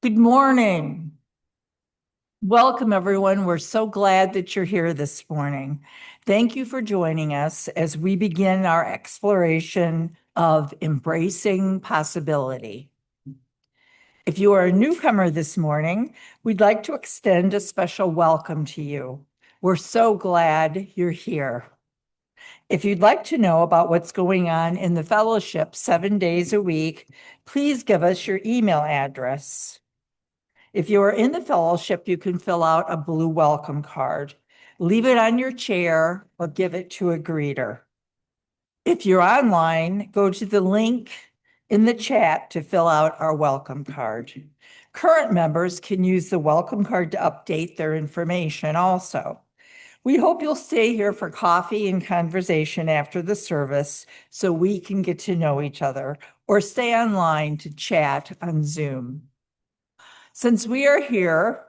Good morning. Welcome, everyone. We're so glad that you're here this morning. Thank you for joining us as we begin our exploration of embracing possibility. If you are a newcomer this morning, we'd like to extend a special welcome to you. We're so glad you're here. If you'd like to know about what's going on in the fellowship 7 days a week, please give us your email address. If you are in the fellowship, you can fill out a blue welcome card. Leave it on your chair or give it to a greeter. If you're online, go to the link in the chat to fill out our welcome card. Current members can use the welcome card to update their information also. We hope you'll stay here for coffee and conversation after the service so we can get to know each other, or stay online to chat on Zoom. Since we are here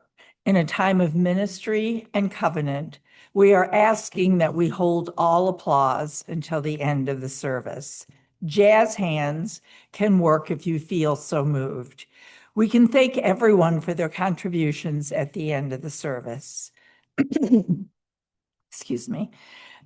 in a time of ministry and covenant, we are asking that we hold all applause until the end of the service. Jazz hands can work if you feel so moved. We can thank everyone for their contributions at the end of the service. Excuse me.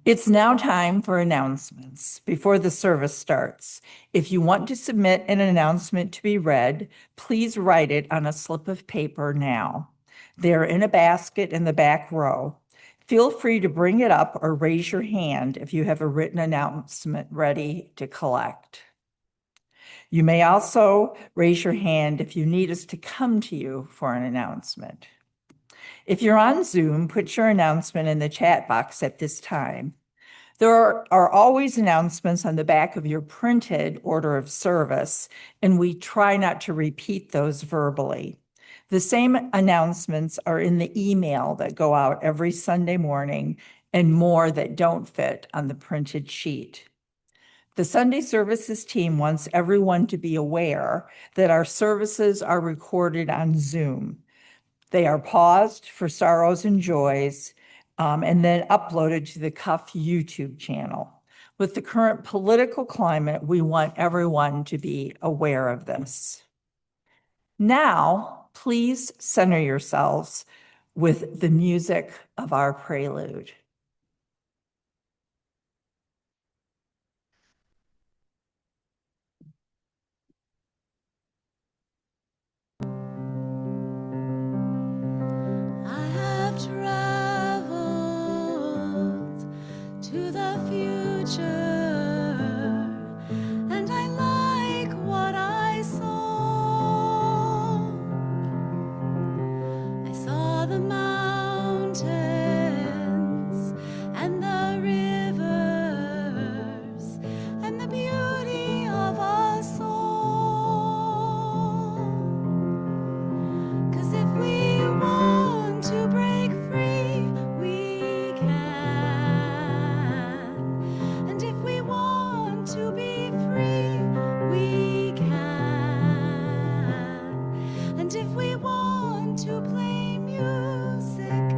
It's now time for announcements before the service starts. If you want to submit an announcement to be read, please write it on a slip of paper now. They're in a basket in the back row. Feel free to bring it up or raise your hand if you have a written announcement ready to collect. You may also raise your hand if you need us to come to you for an announcement. If you're on Zoom, put your announcement in the chat box at this time. There are always announcements on the back of your printed order of service, and we try not to repeat those verbally. The same announcements are in the email that go out every Sunday morning and more that don't fit on the printed sheet. The Sunday services team wants everyone to be aware that our services are recorded on Zoom. They are paused for sorrows and joys, and then uploaded to the Cuff YouTube channel. With the current political climate, we want everyone to be aware of this. Now, please center yourselves with the music of our prelude. I have traveled to the future, and I like what I saw. I saw the mountains and the rivers and the beauty of us all. 'Cause if we want to break free, we can. And if we want to be free, we can. And if we want to play music,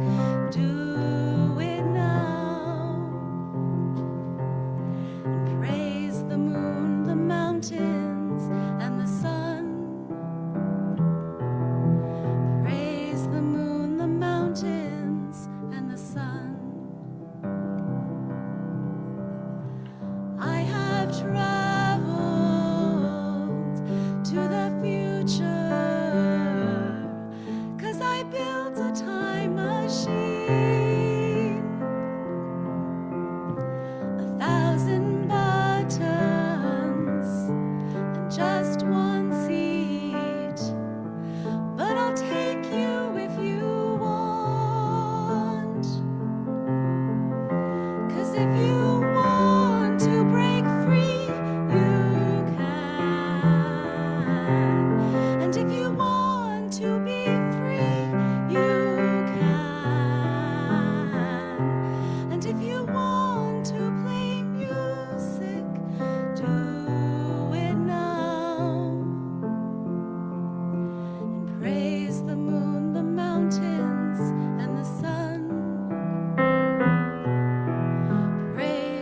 do it now. And praise the moon, the mountains, and the sun. Praise the moon, the mountains, and the sun. I have traveled to the future, 'cause I built a time machine. 1,000 buttons and just one seat. But I'll take you if you want. 'Cause if you want to break free, you can. And if you want to be free, you can. And if you want to play music, do it now. And praise the moon, the mountains, and the sun. Praise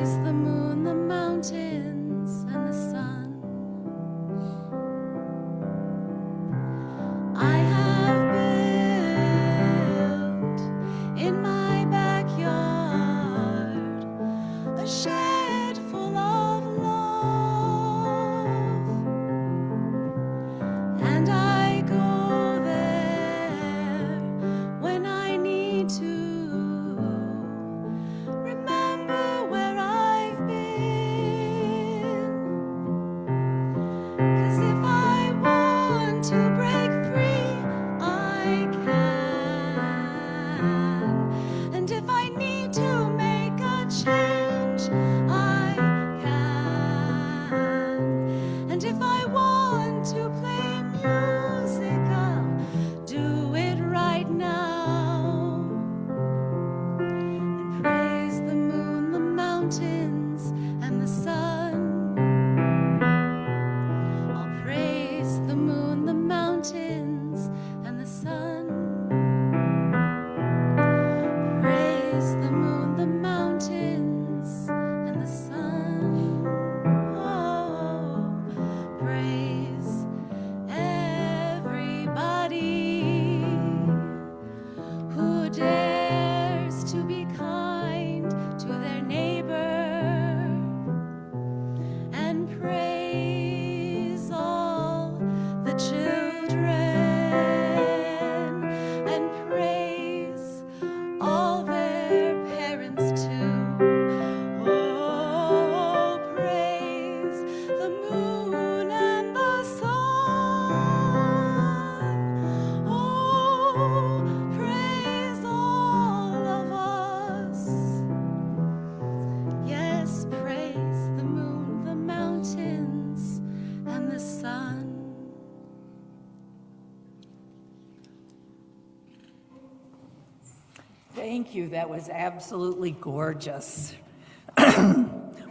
Thank you. That was absolutely gorgeous.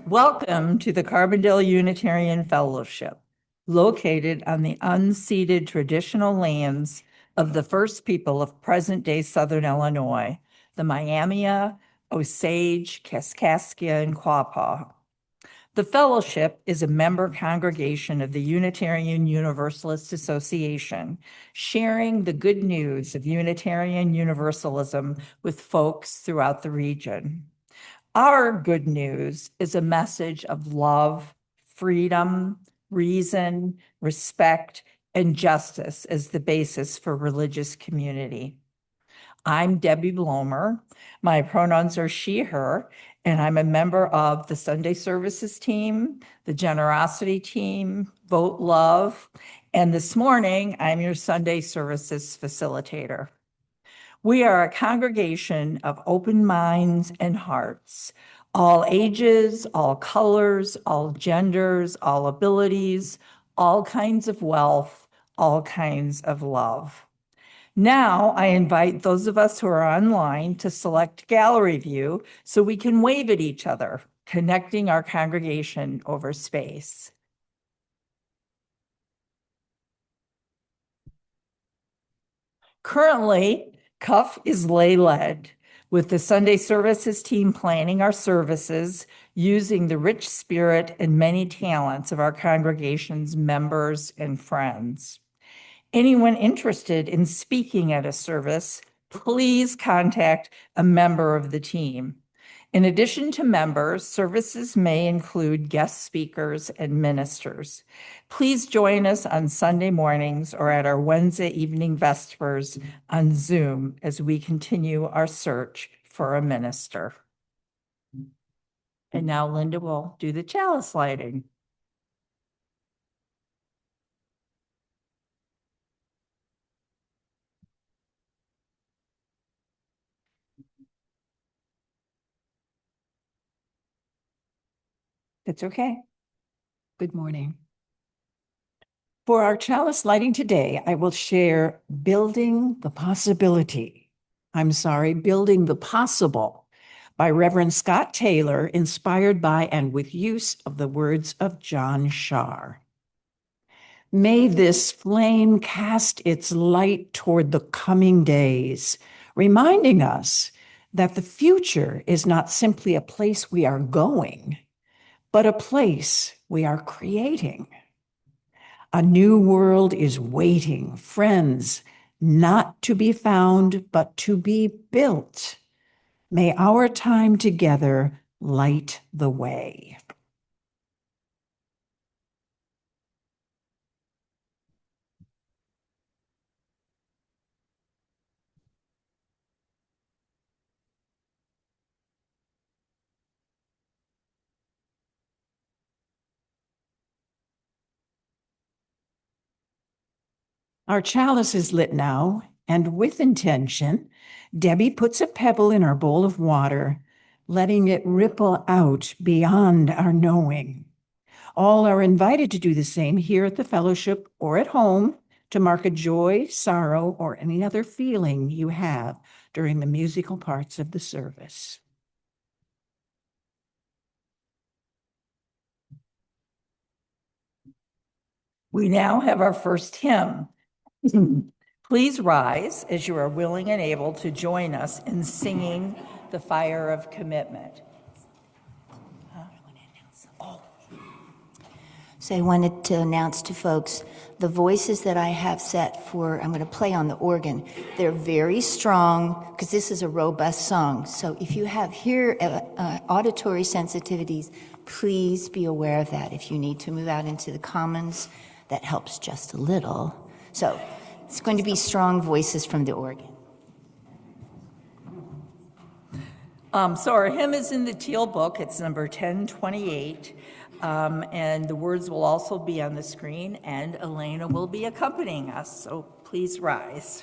Welcome to the Carbondale Unitarian Fellowship, located on the unceded traditional lands of the first people of present-day Southern Illinois, the Miami, Osage, Kaskaskia, and Quapaw. The fellowship is a member congregation of the Unitarian Universalist Association, sharing the good news of Unitarian Universalism with folks throughout the region. Our good news is a message of love, freedom, reason, respect, and justice as the basis for religious community. I'm Debbie Blomer. My pronouns are she, her, and I'm a member of the Sunday Services team, the Generosity team, Vote Love, and this morning I'm your Sunday Services facilitator. We are a congregation of open minds and hearts, all ages, all colors, all genders, all abilities, all kinds of wealth, all kinds of love. Now I invite those of us who are online to select gallery view so we can wave at each other, connecting our congregation over space. Currently, Cuff is lay-led, with the Sunday Services team planning our services using the rich spirit and many talents of our congregation's members and friends. Anyone interested in speaking at a service, please contact a member of the team. In addition to members, services may include guest speakers and ministers. Please join us on Sunday mornings or at our Wednesday evening vespers on Zoom as we continue our search for a minister. And now Linda will do the chalice lighting. That's okay. Good morning. For our chalice lighting today, I will share Building the Possibility. Building the Possible by Reverend Scott Taylor, inspired by and with use of the words of John Shar. May this flame cast its light toward the coming days, reminding us that the future is not simply a place we are going, but a place we are creating. A new world is waiting, friends, not to be found, but to be built. May our time together light the way. Our chalice is lit now, and with intention, Debbie puts a pebble in our bowl of water, letting it ripple out beyond our knowing. All are invited to do the same here at the fellowship or at home to mark a joy, sorrow, or any other feeling you have during the musical parts of the service. We now have our first hymn. Please rise as you are willing and able to join us in singing The Fire of Commitment. So I wanted to announce to folks the voices that I have set for, I'm going to play on the organ. They're very strong because this is a robust song. So if you have auditory sensitivities, please be aware of that. If you need to move out into the commons, that helps just a little. So it's going to be strong voices from the organ. So our hymn is in the Teal book. It's number 1028. And the words will also be on the screen, and Elena will be accompanying us. So please rise.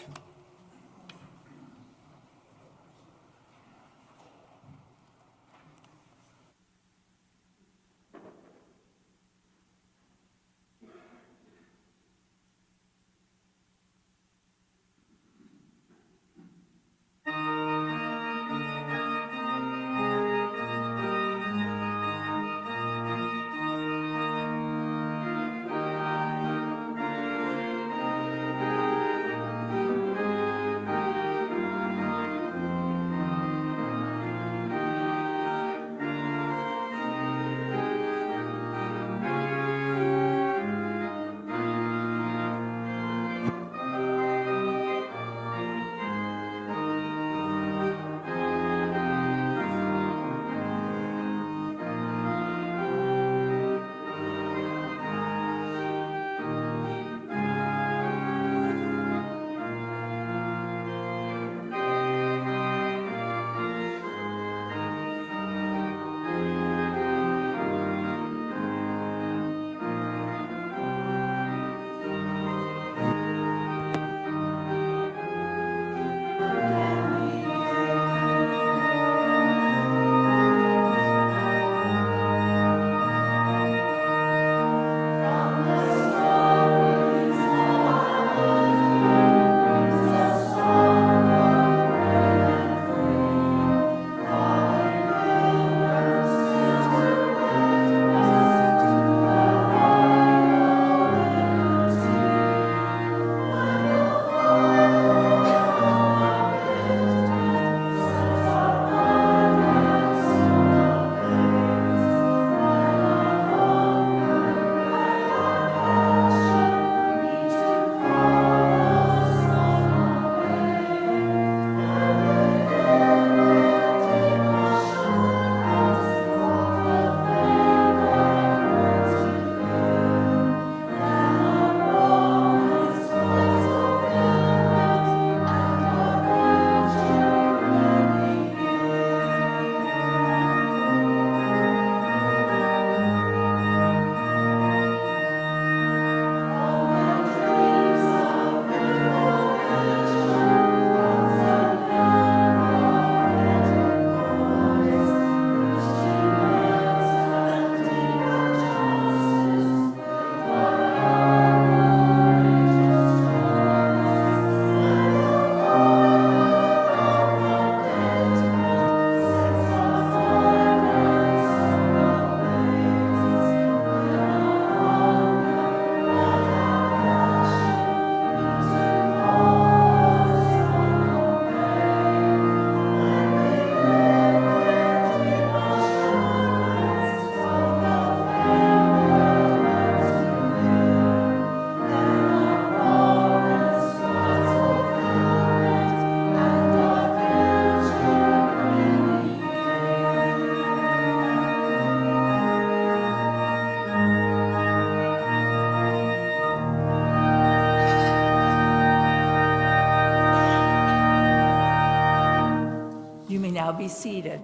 now be seated.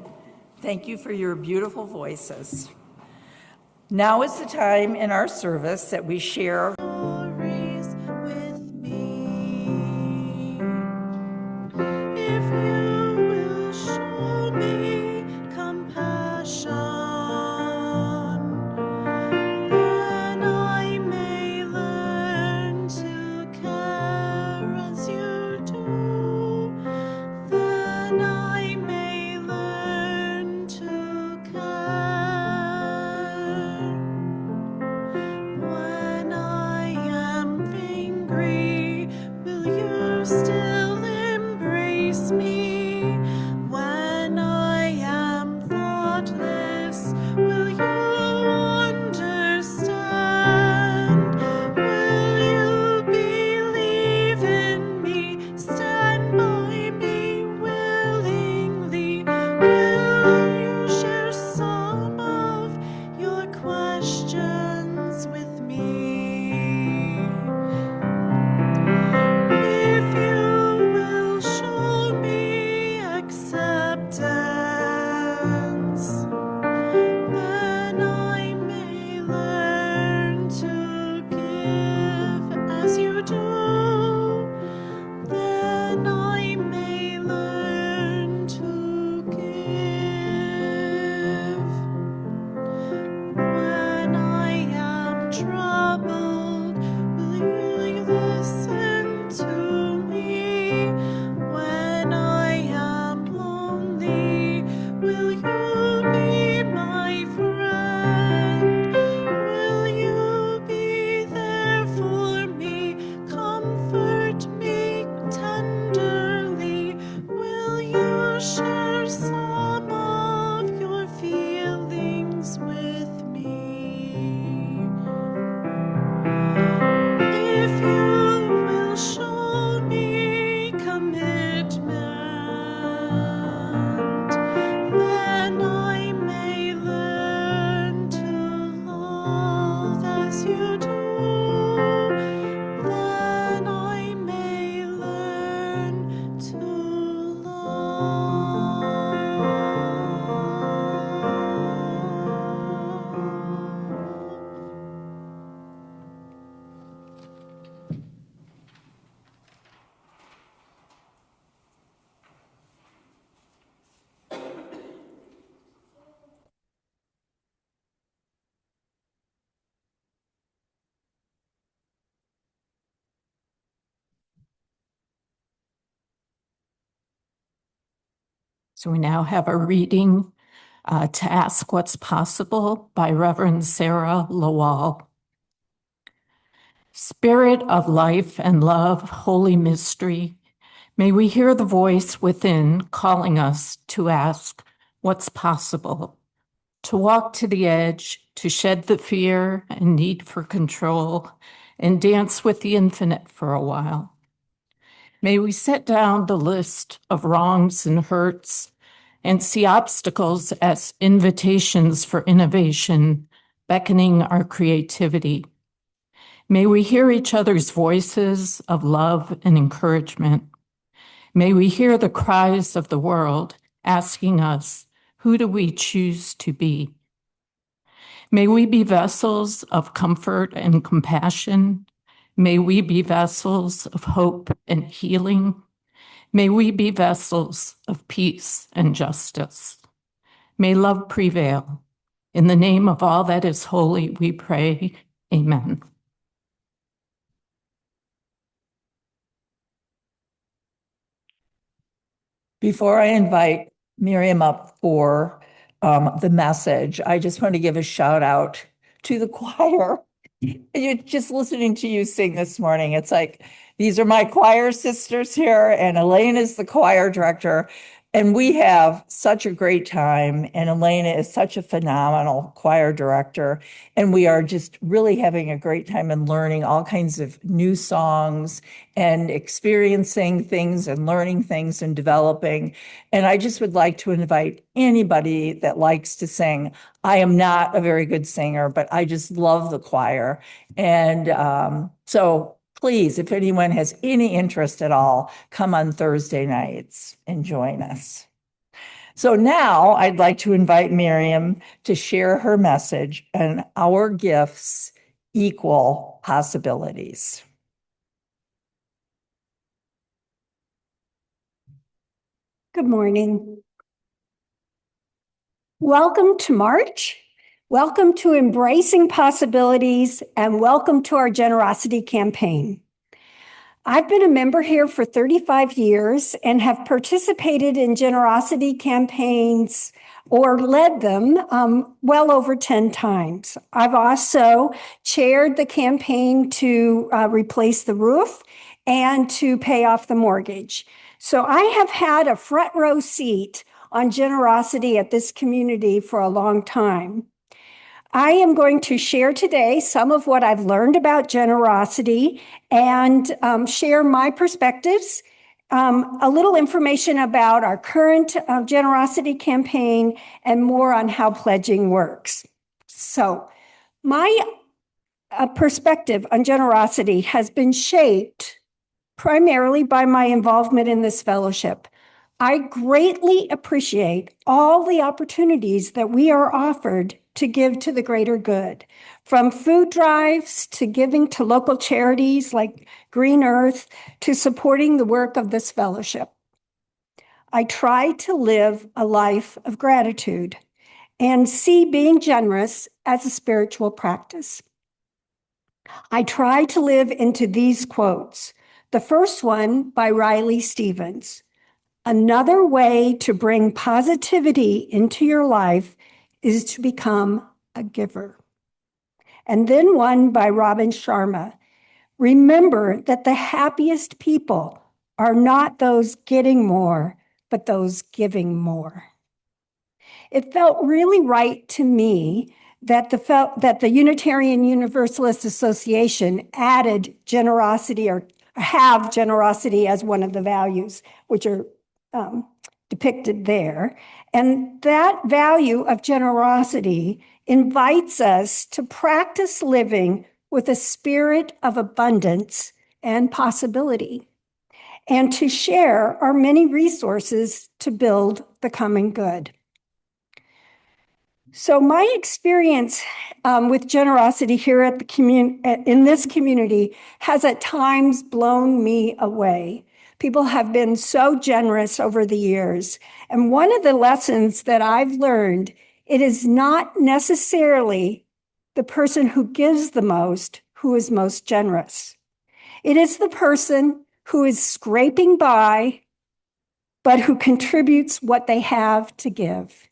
Thank you for your beautiful voices. Now is the time in our service that we share Stories with me. If you will show me compassion, then I may learn to care as you do. Then I may learn to care. When I am angry, will you still embrace me? When I am thoughtless, will you understand? Will you believe in me? Stand by me willingly. Will you share some of your questions with me? If you will show me acceptance, then I may learn to give as you do. Then I may learn to give. When I am troubled, will you listen to me? When I am lonely, will you be my friend? Will you be there for me? Comfort me tenderly. Will you share some of your feelings with me? If you will show me commitment, then I may learn to love as you do. Then I may learn to love. So we now have a reading to ask what's possible by Reverend Sarah Lawal. Spirit of life and love, holy mystery, may we hear the voice within calling us to ask what's possible, to walk to the edge, to shed the fear and need for control, and dance with the infinite for a while. May we set down the list of wrongs and hurts and see obstacles as invitations for innovation, beckoning our creativity. May we hear each other's voices of love and encouragement. May we hear the cries of the world asking us, who do we choose to be? May we be vessels of comfort and compassion. May we be vessels of hope and healing. May we be vessels of peace and justice. May love prevail. In the name of all that is holy, we pray. Amen. Before I invite Miriam up for the message, I just want to give a shout out to the choir. You're just listening to you sing this morning. It's like, these are my choir sisters here, and Elaine is the choir director. And we have such a great time. And Elena is such a phenomenal choir director. And we are just really having a great time and learning all kinds of new songs and experiencing things and learning things and developing. And I just would like to invite anybody that likes to sing. I am not a very good singer, but I just love the choir. And so please, if anyone has any interest at all, come on Thursday nights and join us. So now I'd like to invite Miriam to share her message on our gifts equal possibilities. Good morning. Welcome to March. Welcome to Embracing Possibilities, and welcome to our Generosity Campaign. I've been a member here for 35 years and have participated in generosity campaigns or led them well over 10 times. I've also chaired the campaign to replace the roof and to pay off the mortgage. So I have had a front row seat on generosity at this community for a long time. I am going to share today some of what I've learned about generosity and share my perspectives, a little information about our current generosity campaign, and more on how pledging works. So my perspective on generosity has been shaped primarily by my involvement in this fellowship. I greatly appreciate all the opportunities that we are offered to give to the greater good, from food drives to giving to local charities like Green Earth to supporting the work of this fellowship. I try to live a life of gratitude and see being generous as a spiritual practice. I try to live into these quotes. The first one by Riley Stevens. Another way to bring positivity into your life is to become a giver. And then one by Robin Sharma. Remember that the happiest people are not those getting more, but those giving more. It felt really right to me that the Unitarian Universalist Association added generosity or have generosity as one of the values, which are depicted there. And that value of generosity invites us to practice living with a spirit of abundance and possibility, and to share our many resources to build the common good. So my experience with generosity here at in this community has at times blown me away. People have been so generous over the years. And one of the lessons that I've learned, it is not necessarily the person who gives the most who is most generous. It is the person who is scraping by, but who contributes what they have to give.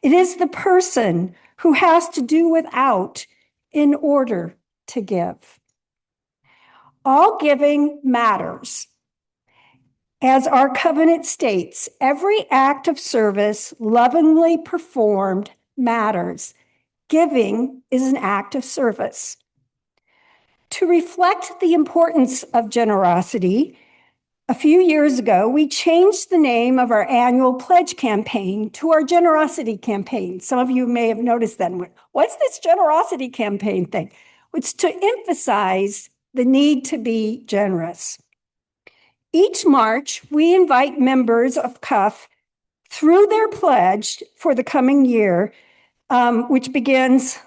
It is the person who has to do without in order to give. All giving matters. As our covenant states, every act of service lovingly performed matters. Giving is an act of service. To reflect the importance of generosity, a few years ago, we changed the name of our annual pledge campaign to our generosity campaign. Some of you may have noticed that. What's this generosity campaign thing? It's to emphasize the need to be generous. Each March, we invite members of CUF through their pledge for the coming year, which begins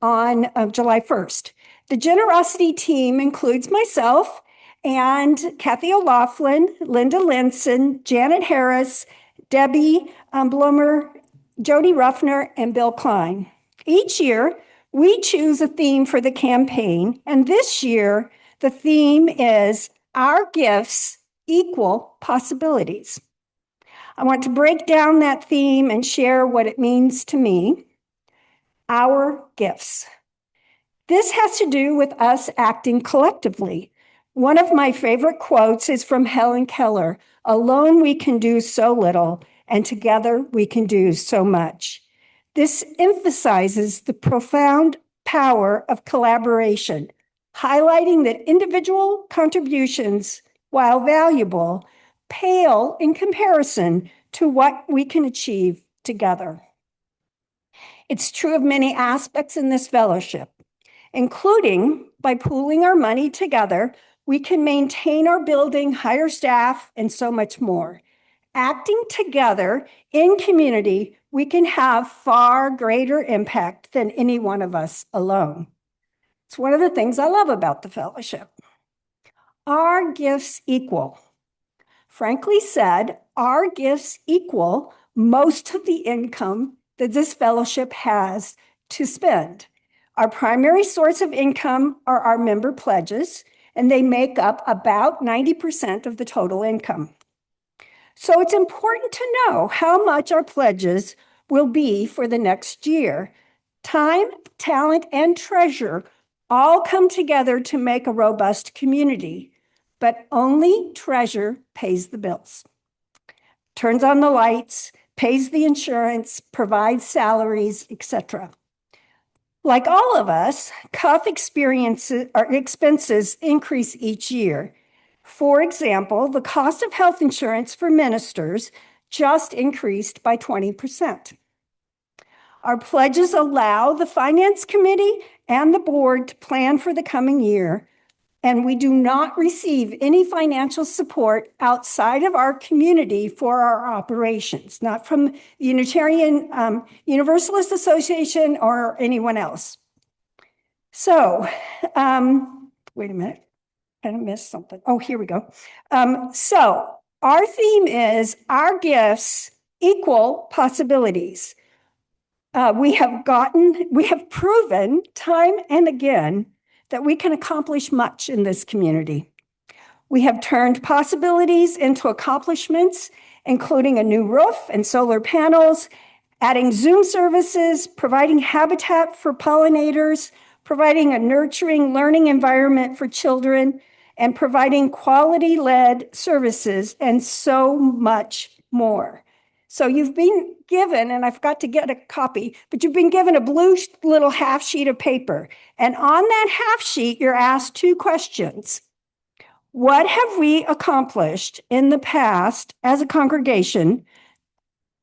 on July 1st. The generosity team includes myself and Kathy O'Laughlin, Linda Linson, Janet Harris, Debbie Blummer, Jody Ruffner, and Bill Klein. Each year, we choose a theme for the campaign, and this year, the theme is Our Gifts Equal Possibilities. I want to break down that theme and share what it means to me. Our gifts. This has to do with us acting collectively. One of my favorite quotes is from Helen Keller, "Alone we can do so little, and together we can do so much." This emphasizes the profound power of collaboration, highlighting that individual contributions, while valuable, pale in comparison to what we can achieve together. It's true of many aspects in this fellowship, including by pooling our money together, we can maintain our building, hire staff, and so much more. Acting together in community, we can have far greater impact than any one of us alone. It's one of the things I love about the fellowship. Our gifts equal. Frankly said, our gifts equal most of the income that this fellowship has to spend. Our primary source of income are our member pledges, and they make up about 90% of the total income. So it's important to know how much our pledges will be for the next year. Time, talent, and treasure all come together to make a robust community, but only treasure pays the bills. Turns on the lights, pays the insurance, provides salaries, etc. Like all of us, CUF expenses increase each year. For example, the cost of health insurance for ministers just increased by 20%. Our pledges allow the Finance Committee and the board to plan for the coming year, and we do not receive any financial support outside of our community for our operations, not from the Unitarian Universalist Association or anyone else. So, wait a minute, I kind of missed something. Oh, here we go. So our theme is our gifts equal possibilities. We have proven time and again that we can accomplish much in this community. We have turned possibilities into accomplishments, including a new roof and solar panels, adding Zoom services, providing habitat for pollinators, providing a nurturing learning environment for children, and providing quality-led services, and so much more. So you've been given, and I forgot to get a copy, but you've been given a blue little half sheet of paper. And on that half sheet, you're asked two questions. What have we accomplished in the past as a congregation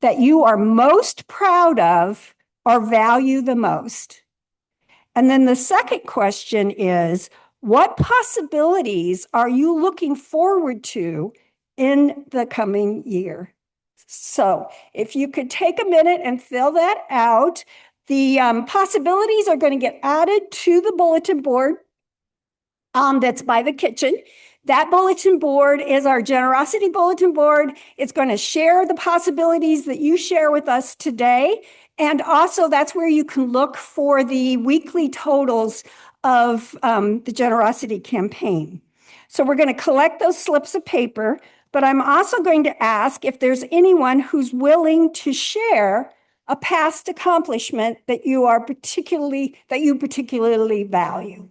that you are most proud of or value the most? And then the second question is, what possibilities are you looking forward to in the coming year? So if you could take a minute and fill that out, the possibilities are going to get added to the bulletin board that's by the kitchen. That bulletin board is our generosity bulletin board. It's going to share the possibilities that you share with us today. And also that's where you can look for the weekly totals of the generosity campaign. So we're going to collect those slips of paper, but I'm also going to ask if there's anyone who's willing to share a past accomplishment that you particularly value.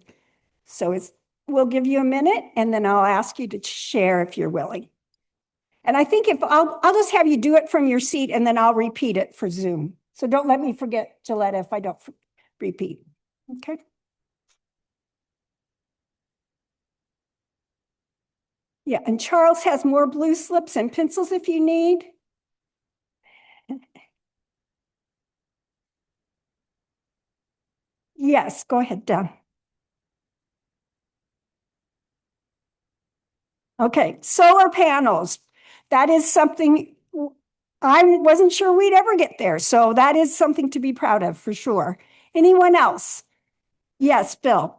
So we'll give you a minute, and then I'll ask you to share if you're willing. And I think I'll just have you do it from your seat, and then I'll repeat it for Zoom. So don't let me forget, Gillette, if I don't repeat. Okay. Yeah, and Charles has more blue slips and pencils if you need. Yes, go ahead, Dan. Okay, solar panels. That is something I wasn't sure we'd ever get there. So that is something to be proud of for sure. Anyone else? Yes, Bill.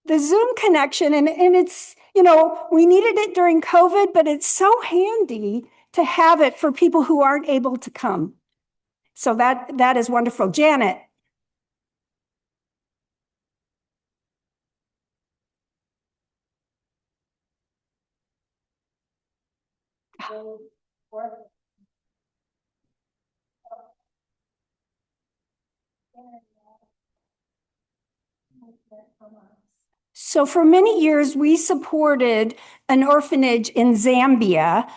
The Zoom connection, and it's, we needed it during COVID, but it's so handy to have it for people who aren't able to come. So that is wonderful. Janet. So for many years, we supported an orphanage in Zambia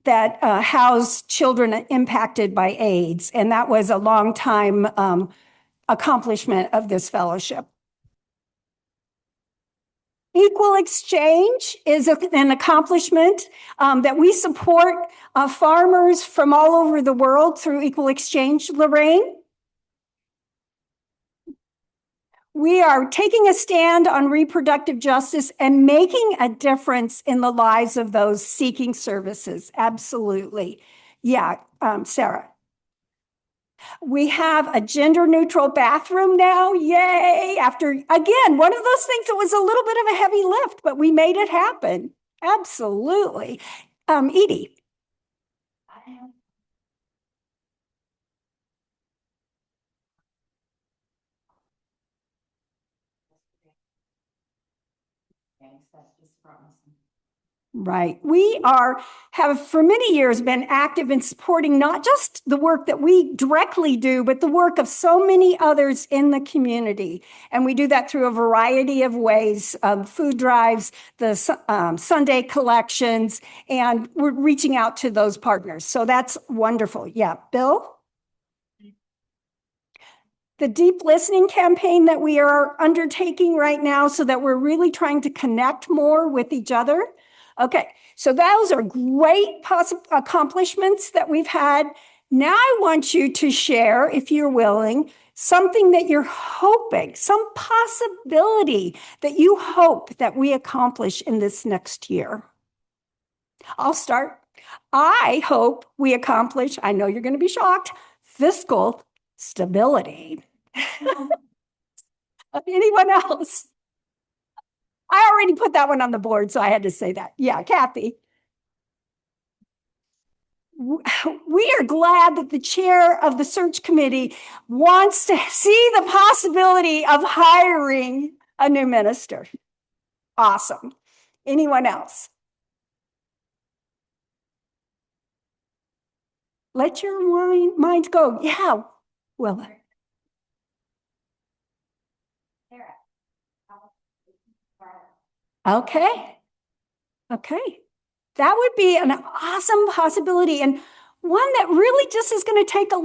that housed children impacted by AIDS. And that was a long time accomplishment of this fellowship. Equal exchange is an accomplishment that we support farmers from all over the world through equal exchange. Lorraine? We are taking a stand on reproductive justice and making a difference in the lives of those seeking services. Absolutely. Yeah, Sarah. We have a gender neutral bathroom now. Yay. After, again, one of those things that was a little bit of a heavy lift, but we made it happen. Absolutely. Edie. Right. We have for many years been active in supporting not just the work that we directly do, but the work of so many others in the community. And we do that through a variety of ways, food drives, the Sunday collections, and we're reaching out to those partners. So that's wonderful. Yeah. Bill? The deep listening campaign that we are undertaking right now so that we're really trying to connect more with each other. Okay, so those are great accomplishments that we've had. Now I want you to share, if you're willing, something that you're hoping, some possibility that you hope that we accomplish in this next year. I'll start. I hope we accomplish, I know you're going to be shocked, fiscal stability. Anyone else? I already put that one on the board, so I had to say that. Yeah, Kathy. We are glad that the chair of the search committee wants to see the possibility of hiring a new minister. Awesome. Anyone else? Let your mind go. Yeah. Well. Okay. Okay. That would be an awesome possibility, and one that really just is going to take a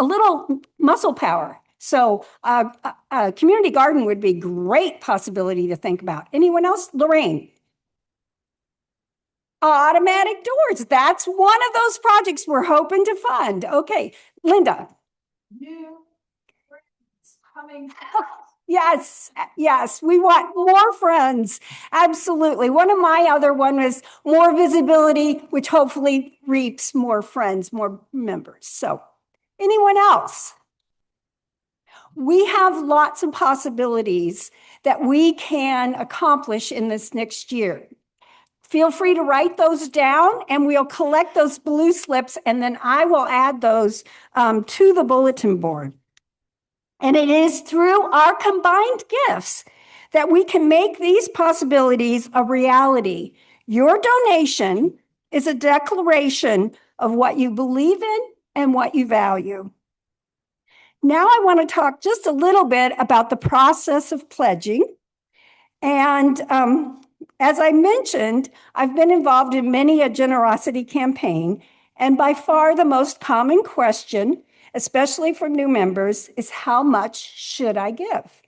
little muscle power. So a community garden would be a great possibility to think about. Anyone else? Lorraine. Automatic doors. That's one of those projects we're hoping to fund. Okay. Linda. New friends coming. Yes, yes, we want more friends. Absolutely. One of my other one was more visibility, which hopefully reaps more friends, more members. So anyone else? We have lots of possibilities that we can accomplish in this next year. Feel free to write those down and we'll collect those blue slips and then I will add those to the bulletin board. And it is through our combined gifts that we can make these possibilities a reality. Your donation is a declaration of what you believe in and what you value. Now I want to talk just a little bit about the process of pledging. And as I mentioned, I've been involved in many a generosity campaign, and by far the most common question, especially from new members, is how much should I give?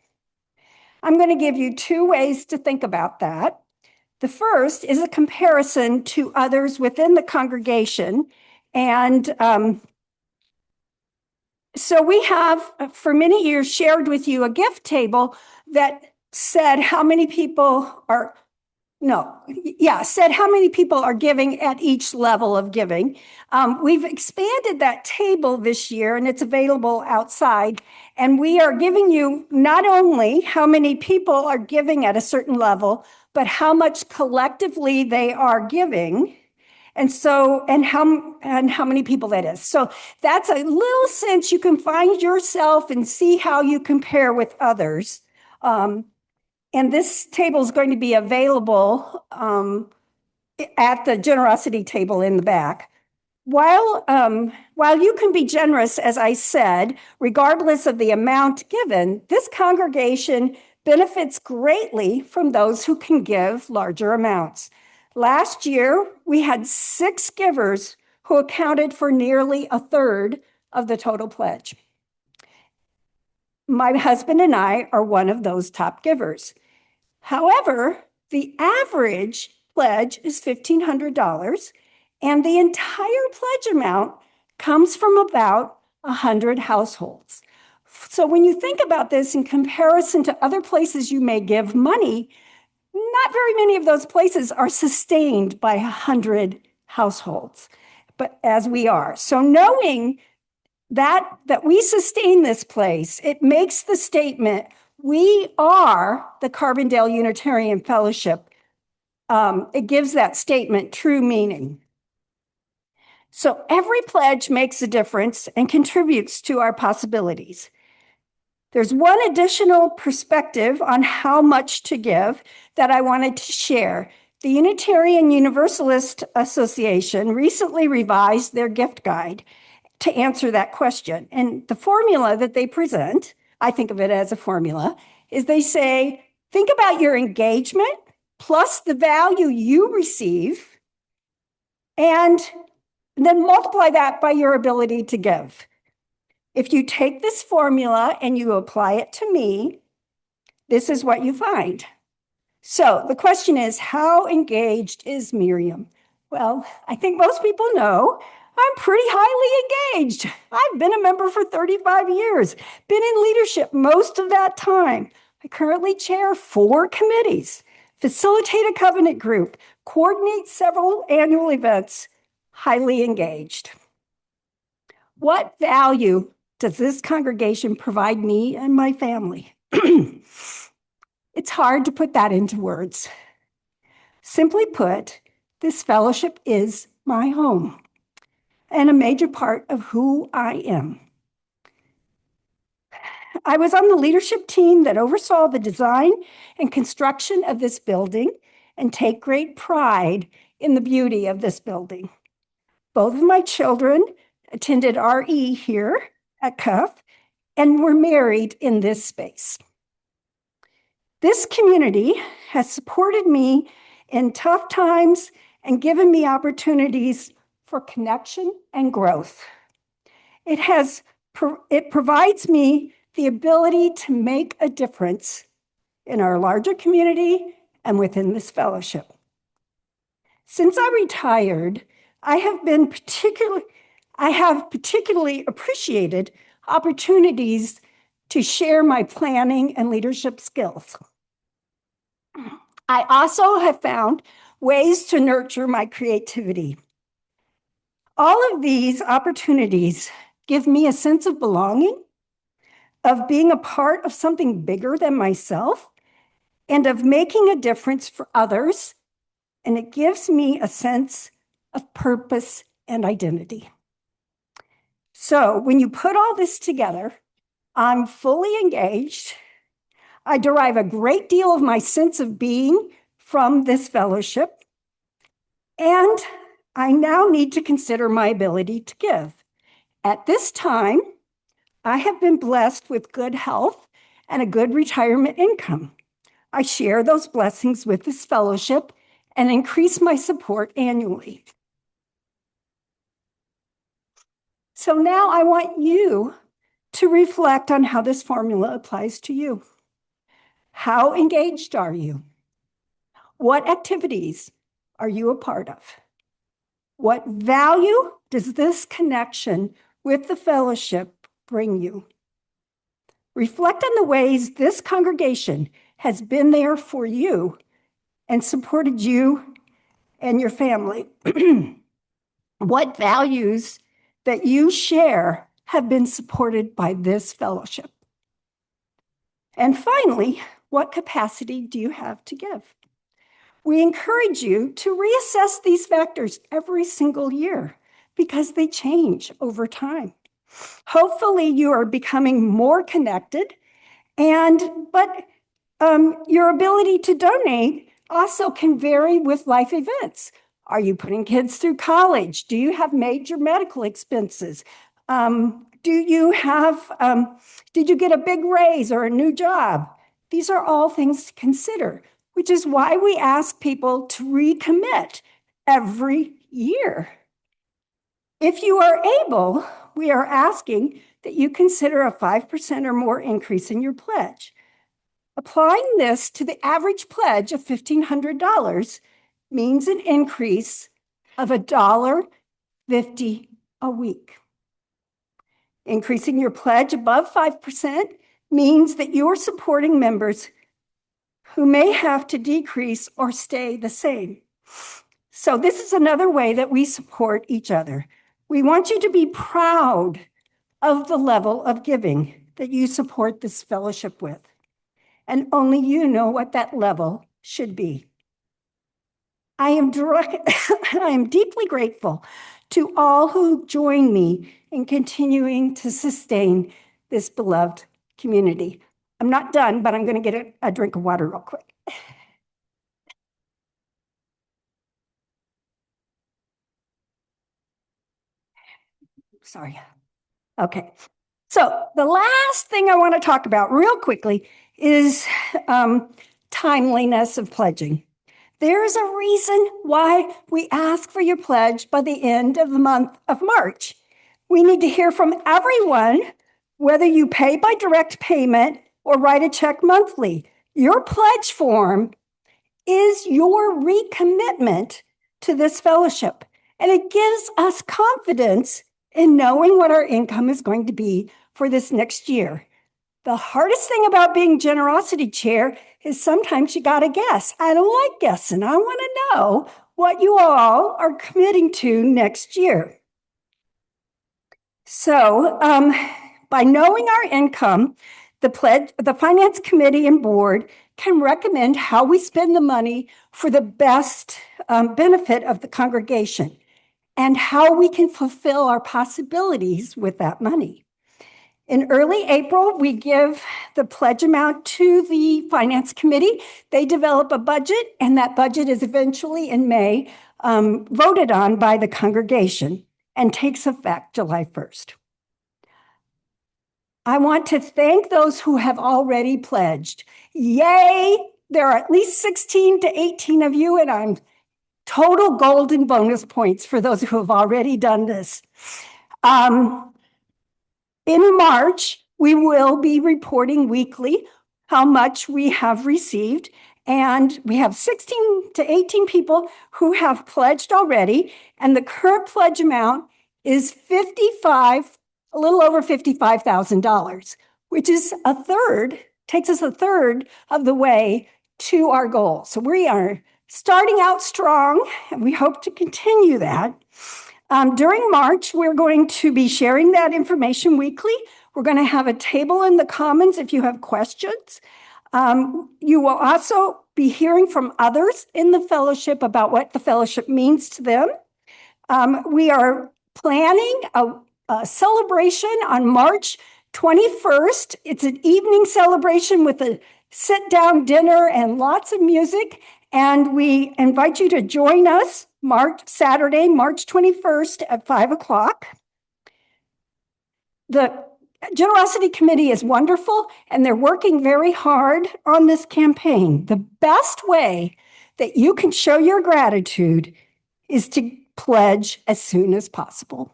I'm going to give you two ways to think about that. The first is a comparison to others within the congregation. And so we have, for many years, shared with you a gift table that said how many people are said how many people are giving at each level of giving. We've expanded that table this year and it's available outside. And we are giving you not only how many people are giving at a certain level, but how much collectively they are giving. And so, and how many people that is. So that's a little sense you can find yourself and see how you compare with others. And this table is going to be available at the generosity table in the back. While you can be generous, as I said, regardless of the amount given, this congregation benefits greatly from those who can give larger amounts. Last year, we had 6 givers who accounted for nearly a third of the total pledge. My husband and I are one of those top givers. However, the average pledge is $1,500, and the entire pledge amount comes from about 100 households. So when you think about this in comparison to other places you may give money, not very many of those places are sustained by 100 households, but as we are. So knowing that we sustain this place, it makes the statement, we are the Carbondale Unitarian Fellowship. It gives that statement true meaning. So every pledge makes a difference and contributes to our possibilities. There's one additional perspective on how much to give that I wanted to share. The Unitarian Universalist Association recently revised their gift guide to answer that question. And the formula that they present, I think of it as a formula, is they say, think about your engagement plus the value you receive, and then multiply that by your ability to give. If you take this formula and you apply it to me, this is what you find. So the question is, how engaged is Miriam? Well, I think most people know I'm pretty highly engaged. I've been a member for 35 years, been in leadership most of that time. I currently chair 4 committees, facilitate a covenant group, coordinate several annual events, highly engaged. What value does this congregation provide me and my family? It's hard to put that into words. Simply put, this fellowship is my home and a major part of who I am. I was on the leadership team that oversaw the design and construction of this building and take great pride in the beauty of this building. Both of my children attended RE here at Cuff and were married in this space. This community has supported me in tough times and given me opportunities for connection and growth. It provides me the ability to make a difference in our larger community and within this fellowship. Since I retired, I have particularly appreciated opportunities to share my planning and leadership skills. I also have found ways to nurture my creativity. All of these opportunities give me a sense of belonging, of being a part of something bigger than myself, and of making a difference for others. And it gives me a sense of purpose and identity. So when you put all this together, I'm fully engaged. I derive a great deal of my sense of being from this fellowship. And I now need to consider my ability to give. At this time, I have been blessed with good health and a good retirement income. I share those blessings with this fellowship and increase my support annually. So now I want you to reflect on how this formula applies to you. How engaged are you? What activities are you a part of? What value does this connection with the fellowship bring you? Reflect on the ways this congregation has been there for you and supported you and your family. What values that you share have been supported by this fellowship? And finally, what capacity do you have to give? We encourage you to reassess these factors every single year because they change over time. Hopefully, you are becoming more connected, but your ability to donate also can vary with life events. Are you putting kids through college? Do you have major medical expenses? Did you get a big raise or a new job? These are all things to consider, which is why we ask people to recommit every year. If you are able, we are asking that you consider a 5% or more increase in your pledge. Applying this to the average pledge of $1,500 means an increase of $1.50 a week. Increasing your pledge above 5% means that you're supporting members who may have to decrease or stay the same. So this is another way that we support each other. We want you to be proud of the level of giving that you support this fellowship with. And only you know what that level should be. I am deeply grateful to all who join me in continuing to sustain this beloved community. I'm not done, but I'm going to get a drink of water real quick. Sorry. Okay. So the last thing I want to talk about real quickly is timeliness of pledging. There's a reason why we ask for your pledge by the end of the month of March. We need to hear from everyone, whether you pay by direct payment or write a check monthly. Your pledge form is your recommitment to this fellowship, and it gives us confidence in knowing what our income is going to be for this next year. The hardest thing about being generosity chair is sometimes you got to guess. I don't like guessing. I want to know what you all are committing to next year. So by knowing our income, the finance committee and board can recommend how we spend the money for the best benefit of the congregation and how we can fulfill our possibilities with that money. In early April, we give the pledge amount to the finance committee. They develop a budget, and that budget is eventually in May voted on by the congregation and takes effect July 1st. I want to thank those who have already pledged. Yay! There are at least 16 to 18 of you, and I'm total golden bonus points for those who have already done this. In March, we will be reporting weekly how much we have received, and we have 16 to 18 people who have pledged already, and the current pledge amount is a little over $55,000, which is takes us a third of the way to our goal. So we are starting out strong, and we hope to continue that. During March, we're going to be sharing that information weekly. We're going to have a table in the Commons if you have questions. You will also be hearing from others in the fellowship about what the fellowship means to them. We are planning a celebration on March 21st. It's an evening celebration with a sit-down dinner and lots of music. And we invite you to join us Saturday, March 21st at 5 o'clock. The Generosity Committee is wonderful, and they're working very hard on this campaign. The best way that you can show your gratitude is to pledge as soon as possible.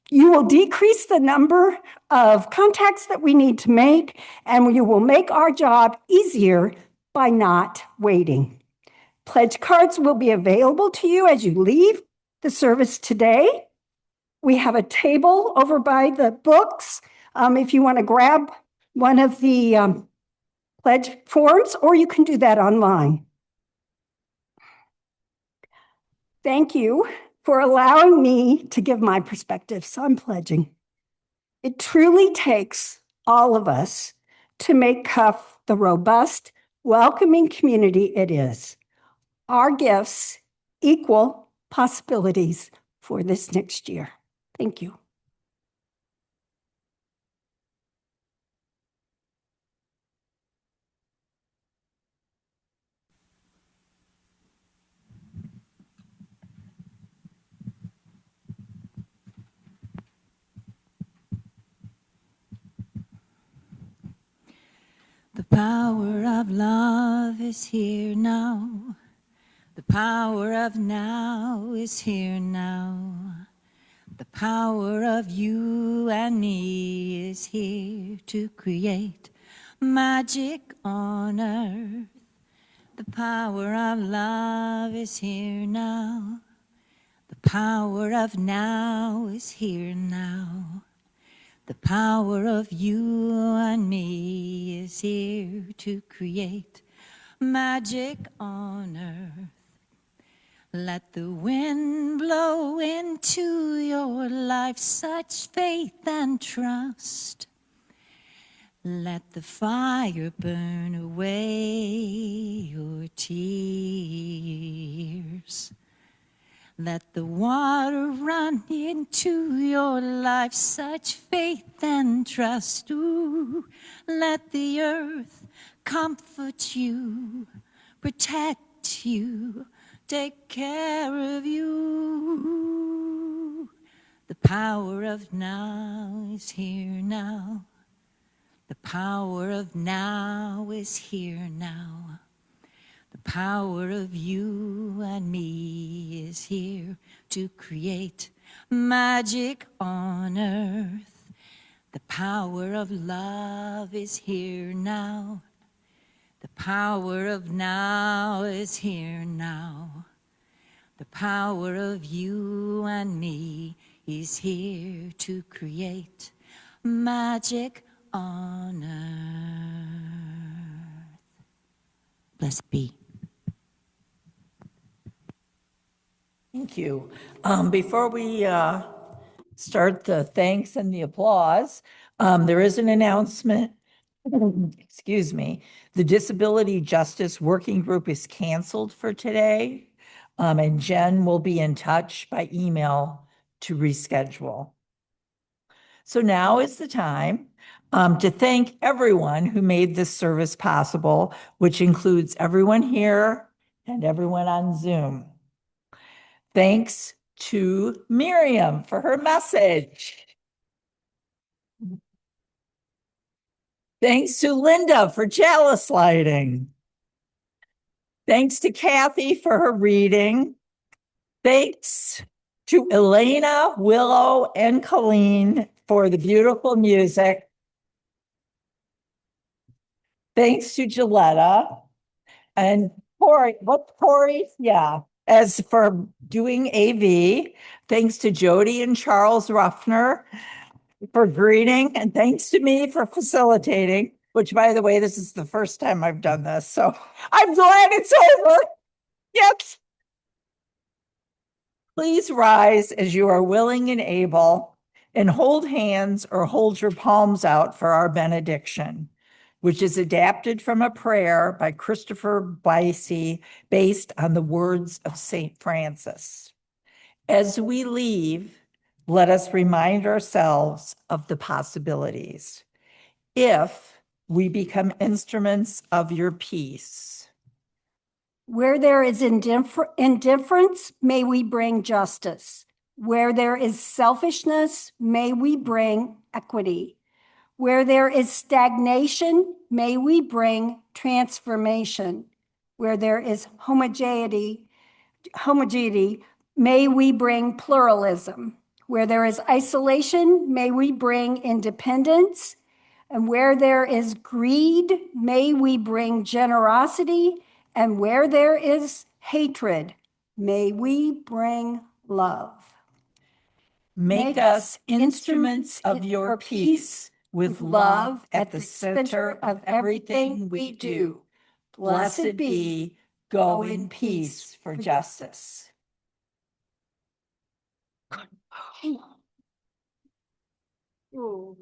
You will decrease the number of contacts that we need to make, and you will make our job easier by not waiting. Pledge cards will be available to you as you leave the service today. We have a table over by the books if you want to grab one of the pledge forms, or you can do that online. Thank you for allowing me to give my perspectives on pledging. It truly takes all of us to make Cuff the robust, welcoming community it is. Our gifts equal possibilities for this next year. Thank you. The power of love is here now. The power of now is here now. The power of you and me is here to create magic on earth. The power of love is here now. The power of now is here now. The power of you and me is here to create magic on earth. Let the wind blow into your life such faith and trust. Let the fire burn away your tears. Let the water run into your life, such faith and trust. Ooh, let the earth comfort you, protect you, take care of you. The power of now is here now. The power of now is here now. The power of you and me is here to create magic on earth. The power of love is here now. The power of now is here now. The power of you and me is here to create magic on earth. Blessed be. Thank you. Before we start the thanks and the applause, there is an announcement. Excuse me. The Disability Justice Working Group is canceled for today, and Jen will be in touch by email to reschedule. So now is the time to thank everyone who made this service possible, which includes everyone here and everyone on Zoom. Thanks to Miriam for her message. Thanks to Linda for chalice lighting. Thanks to Kathy for her reading. Thanks to Elena, Willow, and Colleen for the beautiful music. Thanks to Gilletta and Corey, yeah, as for doing AV. Thanks to Jody and Charles Ruffner for greeting, and thanks to me for facilitating, which, by the way, this is the first time I've done this, so I'm glad it's over. Yes. Please rise as you are willing and able, and hold hands or hold your palms out for our benediction, which is adapted from a prayer by Christopher Bicey based on the words of St. Francis. As we leave, let us remind ourselves of the possibilities. If we become instruments of your peace. Where there is indifference, may we bring justice. Where there is selfishness, may we bring equity. Where there is stagnation, may we bring transformation. Where there is homogeneity, may we bring pluralism. Where there is isolation, may we bring independence. And where there is greed, may we bring generosity. And where there is hatred, may we bring love. Make us instruments of your peace, with love at the center of everything we do. Blessed be, go in peace for justice. Ooh.